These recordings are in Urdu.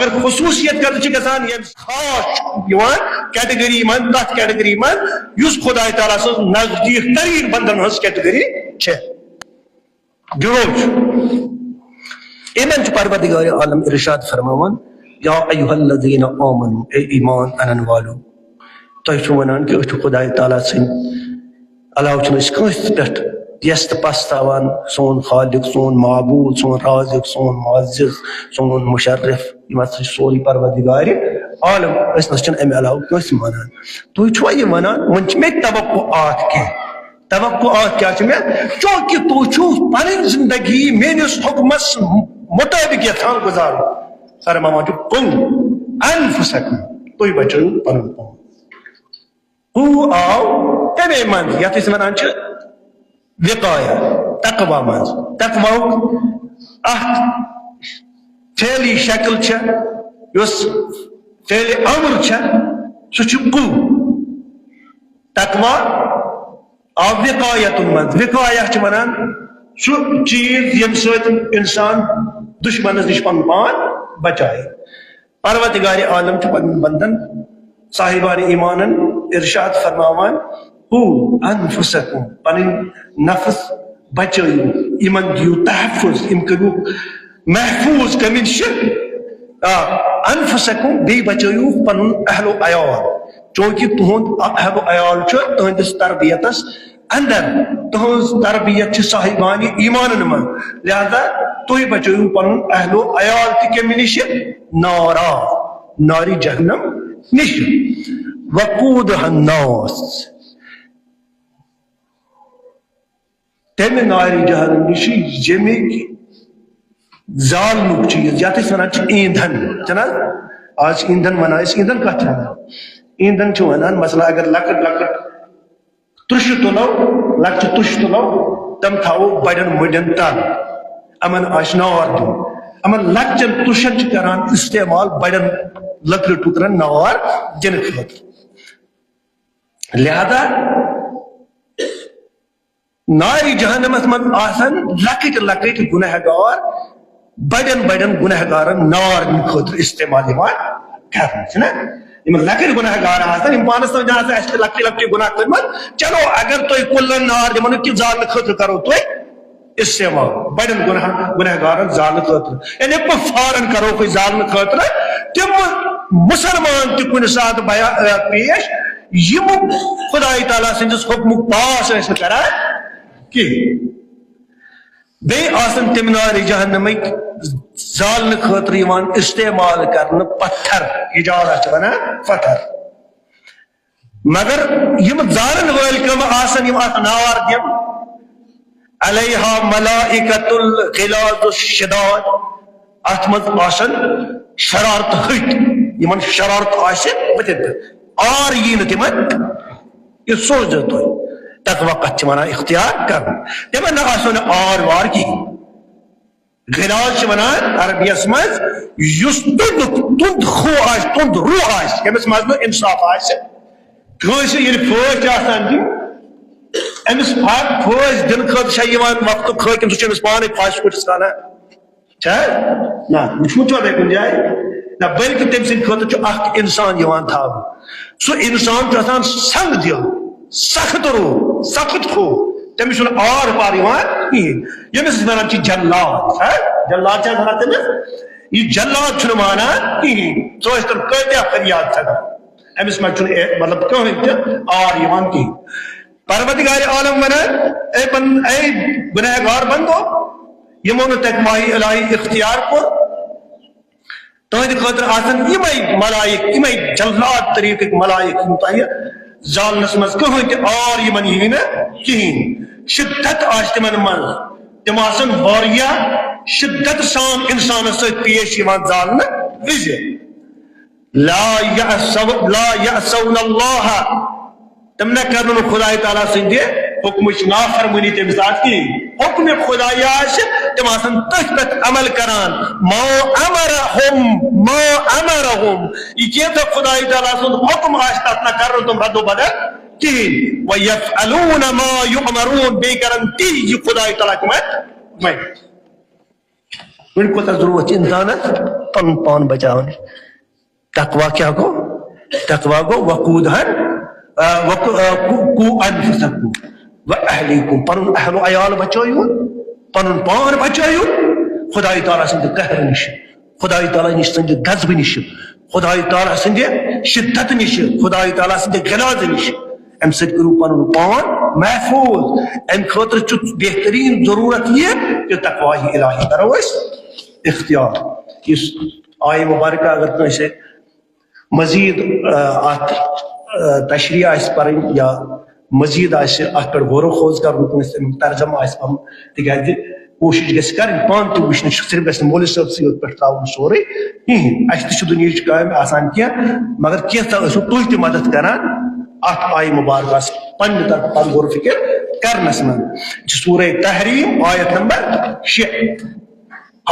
مگر خصوصیت کر گژھان یم خاص کیٹگری من تک کیٹگری من اس خدا تعالیٰ سن نزدیک ترین بندن ہز کیٹگری گروہ ایمن پروردگار عالم ارشاد فرماون یا ایھا الذین آمنوا اے ایمان انن والو تہ ونان کہ خدا تعالیٰ سن علاوہ کنس پہ یس پستان سون خالق سون معبود سون رازق سون معزز سون مشرف یہ سوری پروردگار عالم اس نشن امہ علاوہ کس ونان تھی چھوا یہ ونان ون مے توقعات کی توقعات کیا چونکہ تھی پن زندگی میس حکمس مطابق یھان گزار سر ماما کن انفسکم تھی بچو پن ہو آو تمے من یت ونان وقایا تقوی من تقوی فعلی شکل اس فعلی امر سہ گو تقوی آو وقایت من وقایا ونان سہ چیز یم ست انسان دشمنس نش پن پان بچائے پروردگار عالم پن بندن صاحبان ایمانن ارشاد فرماوان انفسکم پن نفس بچائیو ایمن دیو تحفظ ام کرو محفوظ کمن شرک انفسکم بی بچائیو پن اہل و عیال چونکہ تہند اہل و عیال تہندس تربیتس اندر تہذ تربیت صاحبان ایمان من لہذا تھی بچائیو پن اہل و عیال تمہ نش نارا ناری جہنم نش وقودها الناس تمہ ناری جہنم نش یمیک زالنک چیز یت ونان ایندھن چنا آج ایندھن ونان ایندھن کت ایندھن ونان مثلا اگر لکٹ لکٹ ترش تلو لکچ ترش تلو تم تھو بڑن مڈن تل امن آس نار دن امن لکچن ترشن کران استعمال بڑن لکڑ ٹکرن نار دن خاطر لہذا ناری جہنمس من آسن لکٹ لکٹ گناہ گار بڑن بڑن گناہ گارن نار خاطر استعمال کرنا لکٹ گناہ گار آسن پانس سمجھان اس لکٹ لکٹ گناہ کرمت چلو اگر تھی کلن نار دمن کہ زالن خاطر کرو تھی استعمال بڑن گناہ گارن زالن خاطر یعنی فارن کرو کوئی زالن خاطر تم مسلمان تہ کن سات پیش یم خدا تعالیٰ سندس حکم پاس کران کی بیسن تم نار جہنمک زالن خاطر استعمال کرنے پتھر اجازت ونان پتھر مگر یم زالن ول کم آسن یم نار دم علیہا ملائکۃ الغلاظ الشداد ات مز آسن شرارت ہٹ یمن شرارت آسہ بتن آر یہ تمن یہ سوچ تھی تقوی کت ونان اختیار کر تمن نہ آر وار کی غلاظ ونان عربیس مز اس تند خو آس تند روح آس یمس مز نو انصاف آس کٲنٛسہِ ییٚلہِ فوج آسان دِنۍ أمس فوج دن خاطر وقت حاکم سہ أمس پانے پھاش کٹس کھانا نا وچھمت کن جائے نہ بلکہ تم سند خاطر اخ انسان تھا سہ انسان آسان سنگ دل سخت رو سخت خو تمس آر پار کہین یمس ونان جلات جلات ونان تمس یہ جلات مانان کہین ث تم کتیا فریاد تھان امس مجھ مطلب کہین تہ آر کہین پروردگار عالم ونان اے گناہ گار بندو یمو نے تقوی الہی اختیار کور تہند خاطر آسن یمے ملائک یمے جلات طریقک ملائک تہ زالنس مز کہین تہ آر یمن یہ کہین شدت آس تمن من تم آسن واریاہ شدت سان انسان ست پیش زالن وز لا یعصون اللہ تم نہ کرن خدا تعالیٰ سند حکم نافرمانی تم سات کی حکم خدا تم آسن تھی پہ عمل کران ما امرهم یہ کیسا خدا تعالیٰ سند حکم تک نہ کرن تم رد و بدل کہین ویفعلون ما یؤمرون بے کرن تی خدا تعالیٰ میں ون کوتاہ ضرورت انسانس پن پان بچاون تقوا کیا گو تقوا گو وقودہن کو انفسکم و اہلیکم پن اہل و عیال بچائیو پن پان بچائیو خدای تعالیٰ سند قہر نش خدای تعالیٰ نش سند غضب نش خدای تعالیٰ سند شدت نش خدای تعالیٰ سند غلاظ نش ام سۭتۍ کٔرِو پنُن پان محفوظ ام خٲطرٕ چھُ بہترین ضرورت یہ کہ تقواہ الہی کرو أسۍ اختیار اس آیہ مبارکہ اگر کٲنٛسہِ مزید ات تشریح آسہِ پرٕنۍ یا مزید آسہِ اتھ پٮ۪ٹھ غور و خوض کرُن کٲنٛسہِ امیُک ترجمہ آسہِ پرُن تِکیازِ کوشش گژھِ کرٕنۍ پانہٕ تہِ وٕچھنہٕ صرف گژھِ نہٕ مولوی صٲبسٕے یوت پٮ۪ٹھ ترٛاوُن سورُے کِہیٖنۍ اَسہِ تہِ چھُ دُنیہٕچ کامہِ آسان کینٛہہ مگر کینٛژھا ٲسِو تُہۍ تہِ مدد کران اتھ آیہِ مبارکس پننہِ طرفہٕ پتہٕ غور و فکر کرنس منٛز یہِ چھِ سورہ تحریم آیت نمبر 6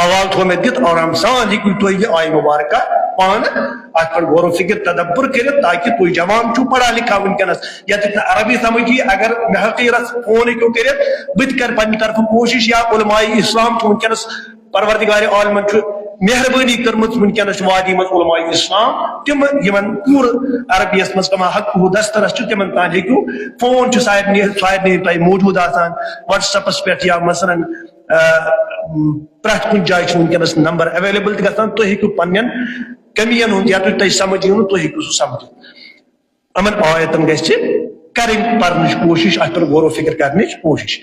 حوالہ تھوٚو مےٚ دِتھ آرام سان ہیٚکِو تُہۍ یہِ آیہِ مبارکہ پانہٕ اتھ پٮ۪ٹھ غور و فکر تدبر کٔرِتھ تاکہ تُہۍ جوان چھُو پڑھا لکھا ونکیٚنس یتھ نہٕ عربی سمجھ یی اگر مےٚ حقیٖرس فون ہیٚکِو کٔرِتھ بہٕ تہِ کرٕ پننہِ طرفہٕ کوشش یا علماء اسلام چھُ ونکیٚنس پروردگار عالمن چھُ مہربٲنی کٔرمٕژ ونکیٚنس وادی منٛز علماء اسلام تِم یِمن پوٗرٕ عربیس منٛز کما حقہ دسترس چھُ تِمن تانۍ ہیٚکِو فون چھُ سارنٕے تۄہہِ موجوٗد آسان واٹس ایپس پٮ۪ٹھ یا مثلاً پرٛٮ۪تھ کُنہِ جایہِ چھُ ونکیٚنس نمبر ایویلیبل تہِ گژھان تُہۍ ہیٚکِو پننٮ۪ن کٔمین ہُنٛد یتھ تۄہہِ سمجھ یِیو نہٕ تُہۍ ہیٚکِو سُہ سمجھِتھ یِمن آیتن گژھِ کرٕنۍ پرنٕچ کوشش اتھ پٮ۪ٹھ غور و فکر کرنٕچ کوشش